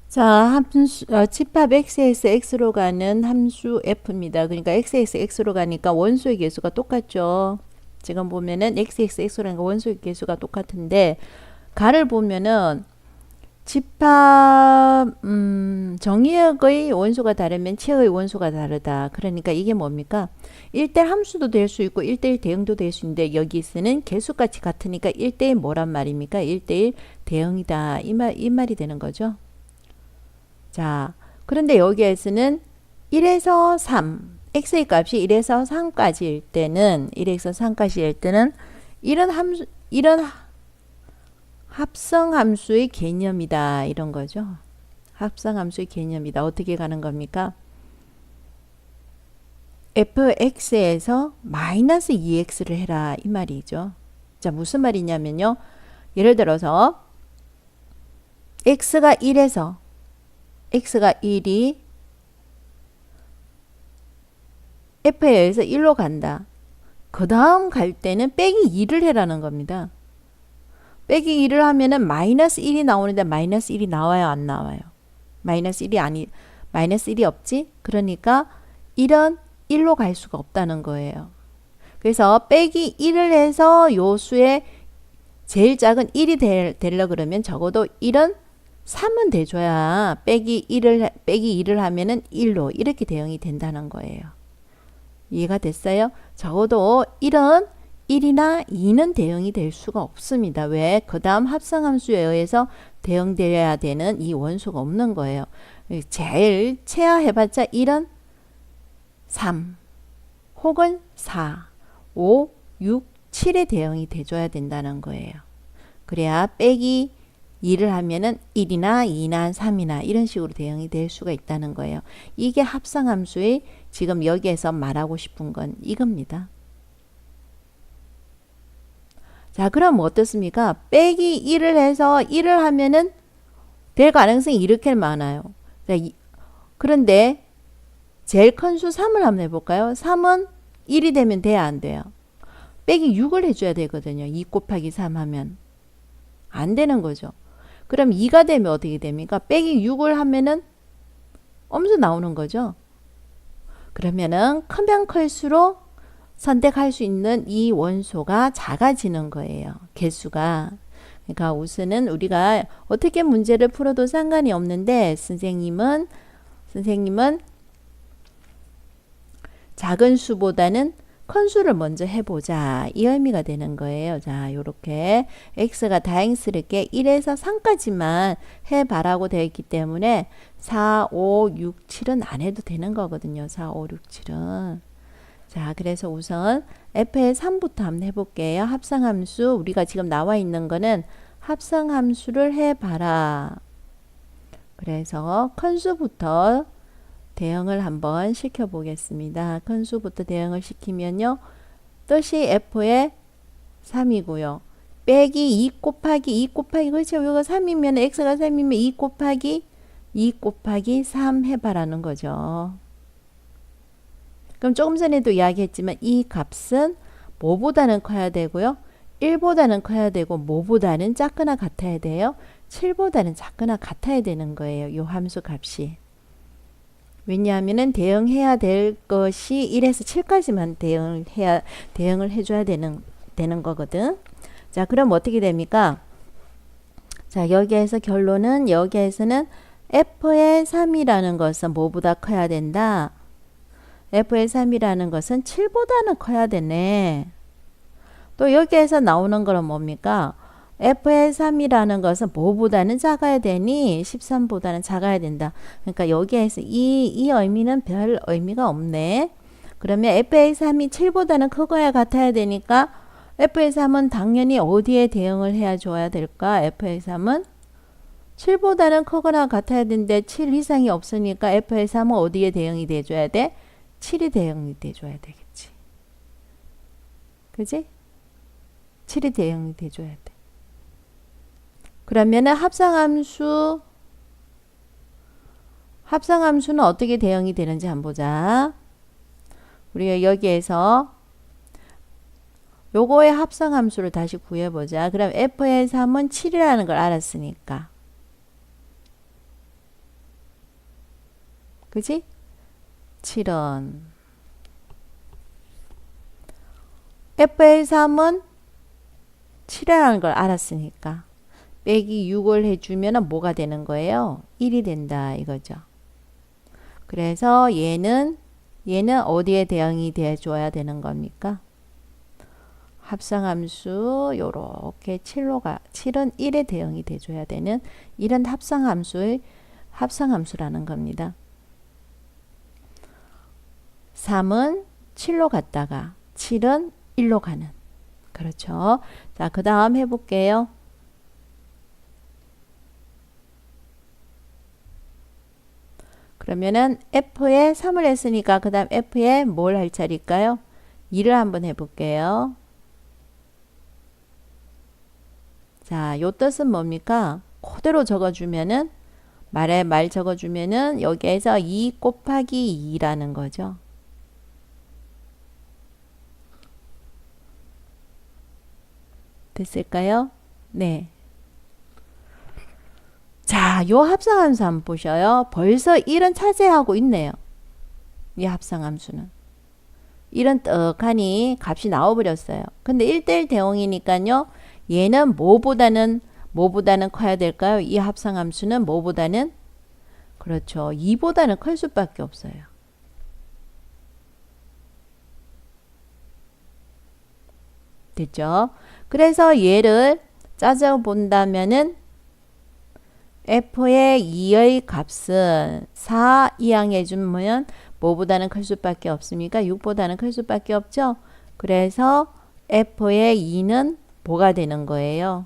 자, 집합 x에서 x로 가는 함수 f입니다. 그러니까 x에서 x로 가니까 원소의 개수가 똑같죠. 지금 보면은 x에서 x로 가니까 원소의 개수가 똑같은데 가를 보면은 집합 정의역의 원소가 다르면 치역의 원소가 다르다. 그러니까 이게 뭡니까? 1대1 함수도 될 수 있고 1대1 대응도 될 수 있는데 여기 쓰는 개수값이 같으니까 1대1 뭐란 말입니까? 1대1 대응이다. 이 말이 되는 거죠. 자, 그런데 여기에서는 1에서 3, x의 값이 1에서 3까지일 때는, 1에서 3까지일 때는 이런 합성함수의 개념이다. 이런 거죠. 합성함수의 개념이다. 어떻게 가는 겁니까? fx에서 마이너스 2x를 해라. 이 말이죠. 자, 무슨 말이냐면요. 예를 들어서 x가 1이 f에 의해서 1로 간다. 그 다음 갈 때는 빼기 2를 해라는 겁니다. 빼기 2를 하면은 마이너스 1이 나오는데 마이너스 1이 나와요, 안 나와요? 마이너스 1이 없지? 그러니까 1은 1로 갈 수가 없다는 거예요. 그래서 빼기 1을 해서 요 수의 제일 작은 1이 되려 그러면 적어도 1은 3은 돼줘야 빼기 2를 하면은 1로 이렇게 대응이 된다는 거예요. 이해가 됐어요? 적어도 1은 1이나 2는 대응이 될 수가 없습니다. 왜? 그 다음 합성함수에 의해서 대응되어야 되는 이 원소가 없는 거예요. 제일 최하해봤자 1은 3 혹은 4, 5, 6, 7에 대응이 돼줘야 된다는 거예요. 그래야 빼기 2를 하면은 1이나 2나 3이나 이런 식으로 대응이 될 수가 있다는 거예요. 이게 합성함수의 지금 여기에서 말하고 싶은 건 이겁니다. 자, 그럼 어떻습니까? 빼기 1을 해서 1을 하면은 될 가능성이 이렇게 많아요. 자, 그런데 제일 큰 수 3을 한번 해볼까요? 3은 1이 되면 돼야 안 돼요? 빼기 6을 해줘야 되거든요. 2 곱하기 3 하면. 안 되는 거죠. 그럼 2가 되면 어떻게 됩니까? 빼기 6을 하면은 엄수 나오는 거죠. 그러면은 크면 클수록 선택할 수 있는 이 원소가 작아지는 거예요. 개수가. 그러니까 우선은 우리가 어떻게 문제를 풀어도 상관이 없는데 선생님은 작은 수보다는 큰 수를 먼저 해보자. 이 의미가 되는 거예요. 자, 요렇게 x가 다행스럽게 1에서 3까지만 해봐라고 되어 있기 때문에 4, 5, 6, 7은 안 해도 되는 거거든요. 4, 5, 6, 7은. 자, 그래서 우선 f의 3부터 한번 해볼게요. 합성함수, 우리가 지금 나와 있는 거는 합성함수를 해봐라. 그래서 큰 수부터 대응을 한번 시켜보겠습니다. 큰 수부터 대응을 시키면요. 뜻이 f의 3이고요. 빼기 2 곱하기 그렇죠. 이거 3이면 x가 3이면 2 곱하기 3 해봐라는 거죠. 그럼 조금 전에도 이야기했지만 이 값은 뭐보다는 커야 되고요. 1보다는 커야 되고 뭐보다는 작거나 같아야 돼요. 7보다는 작거나 같아야 되는 거예요. 이 함수 값이. 왜냐하면 대응해야 될 것이 1에서 7까지만 대응을 해줘야 되는 거거든. 자, 그럼 어떻게 됩니까? 자, 여기에서 결론은 여기에서는 f의 3이라는 것은 뭐보다 커야 된다? f의 3이라는 것은 7보다는 커야 되네. 또 여기에서 나오는 거는 뭡니까? f의 3이라는 것은 뭐보다는 작아야 되니 13보다는 작아야 된다. 그러니까 여기에서 이 의미는 별 의미가 없네. 그러면 f의 3이 7보다는 크거야 같아야 되니까 f의 3은 당연히 어디에 대응을 해야 줘야 될까? f의 3은 7보다는 크거나 같아야 되는데 7 이상이 없으니까 f의 3은 어디에 대응이 돼줘야 돼? 7이 대응이 돼줘야 되겠지. 그지? 7이 대응이 돼줘야 돼. 그러면은 합성함수는 어떻게 대응이 되는지 한번 보자. 우리가 여기에서 요거의 합성함수를 다시 구해보자. 그럼 f의 3은 7이라는 걸 알았으니까 그지? 7은 f의 3은 7이라는 걸 알았으니까 빼기 6을 해주면 뭐가 되는 거예요? 1이 된다 이거죠. 그래서 얘는 어디에 대응이 돼줘야 되는 겁니까? 합성함수 요렇게 7은 1에 대응이 돼줘야 되는 이런 합성함수라는 겁니다. 3은 7로 갔다가 7은 1로 가는. 그렇죠. 자, 그 다음 해볼게요. 그러면은 F에 3을 했으니까 그 다음 F에 뭘 할 차례일까요? 2를 한번 해볼게요. 자, 요 뜻은 뭡니까? 그대로 적어주면은 말 적어주면은 여기에서 2 곱하기 2라는 거죠. 됐을까요? 네. 자, 요 합성함수 한번 보셔요. 벌써 1은 차지하고 있네요. 이 합성함수는. 1은 떡하니 값이 나와버렸어요. 근데 1대1 대응이니까요. 얘는 뭐보다는 커야 될까요? 이 합성함수는 뭐보다는? 그렇죠. 2보다는 클 수밖에 없어요. 됐죠? 그래서 얘를 짜져본다면은 f의 2의 값은 4 이항해주면 뭐보다는 클 수밖에 없습니까? 6보다는 클 수밖에 없죠? 그래서 f의 2는 뭐가 되는 거예요?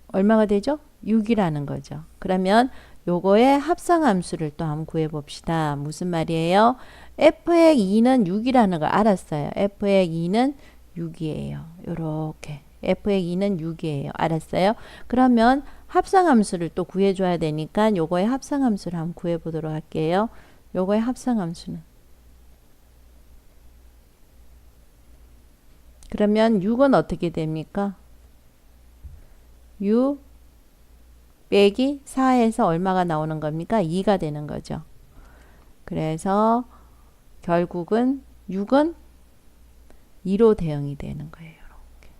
얼마가 되죠? 6이라는 거죠. 그러면 요거의 합성함수를 또 한번 구해봅시다. 무슨 말이에요? f의 2는 6이라는 걸 알았어요. f의 2는 6이에요. 요렇게. f의 2는 6이에요. 알았어요? 그러면 합성함수를 또 구해줘야 되니까 요거의 합성함수를 한번 구해보도록 할게요. 요거의 합성함수는. 그러면 6은 어떻게 됩니까? 6 빼기 4에서 얼마가 나오는 겁니까? 2가 되는 거죠. 그래서 결국은 6은 2로 대응이 되는 거예요. 이렇게.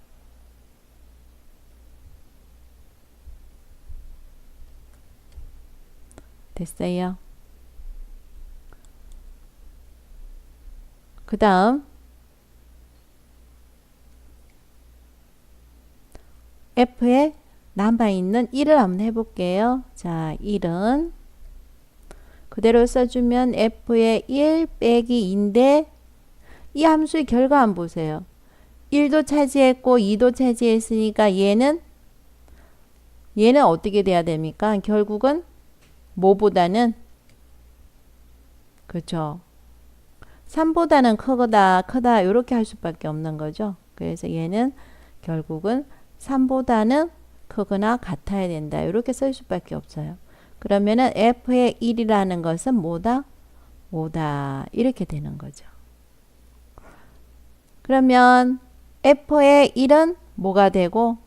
됐어요? 그 다음 F에 남아있는 1을 한번 해볼게요. 자, 1은 그대로 써주면 F의 1 빼기 2인데 이 함수의 결과 한번 보세요. 1도 차지했고 2도 차지했으니까 얘는 어떻게 돼야 됩니까? 결국은 뭐보다는 그렇죠. 3보다는 크다 이렇게 할 수밖에 없는 거죠. 그래서 얘는 결국은 3보다는 크거나 같아야 된다. 이렇게 쓸 수밖에 없어요. 그러면은 f의 1이라는 것은 뭐다? 5다. 이렇게 되는 거죠. 그러면 f의 1은 뭐가 되고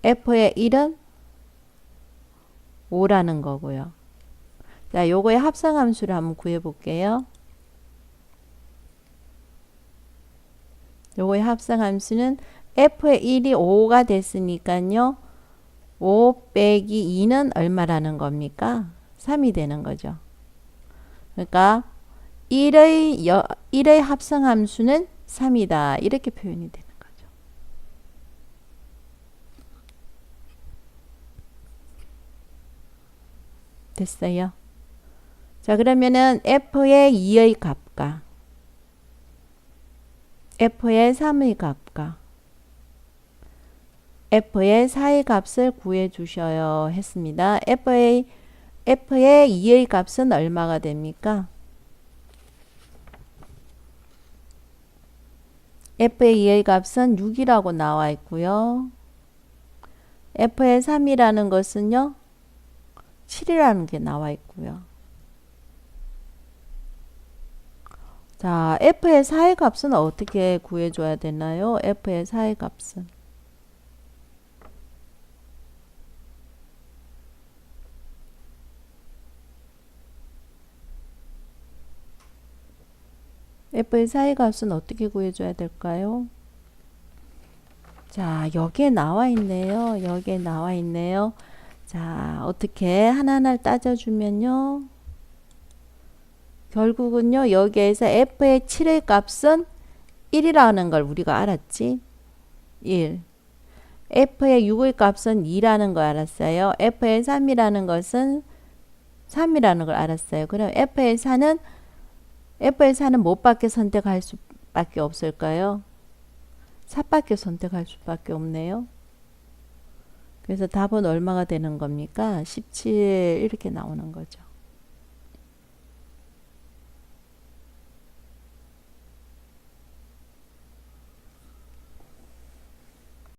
f의 1은 5라는 거고요. 자, 요거의 합성함수를 한번 구해 볼게요. 요거의 합성함수는 f의 1이 5가 됐으니까요. 5 빼기 2는 얼마라는 겁니까? 3이 되는 거죠. 그러니까 1의 합성함수는 3이다. 이렇게 표현이 되는 거죠. 됐어요? 자, 그러면은 f의 2의 값과 f의 3의 값과 f의 4의 값을 구해 주셔야 했습니다. f의 2의 값은 얼마가 됩니까? f의 2의 값은 6이라고 나와 있고요. f의 3이라는 것은요. 7이라는 게 나와 있고요. 자, f의 4의 값은 어떻게 구해줘야 되나요? f의 4의 값은 f의 4의 값은 어떻게 구해줘야 될까요? 자, 여기에 나와 있네요. 여기에 나와 있네요. 자, 어떻게 하나하나를 따져주면요. 결국은요, 여기에서 f의 7의 값은 1이라는 걸 우리가 알았지. 1. f의 6의 값은 2라는 걸 알았어요. f의 3이라는 것은 3이라는 걸 알았어요. 그럼 f의 4는 못 밖에 선택할 수밖에 없을까요? 4밖에 선택할 수밖에 없네요. 그래서 답은 얼마가 되는 겁니까? 17 이렇게 나오는 거죠.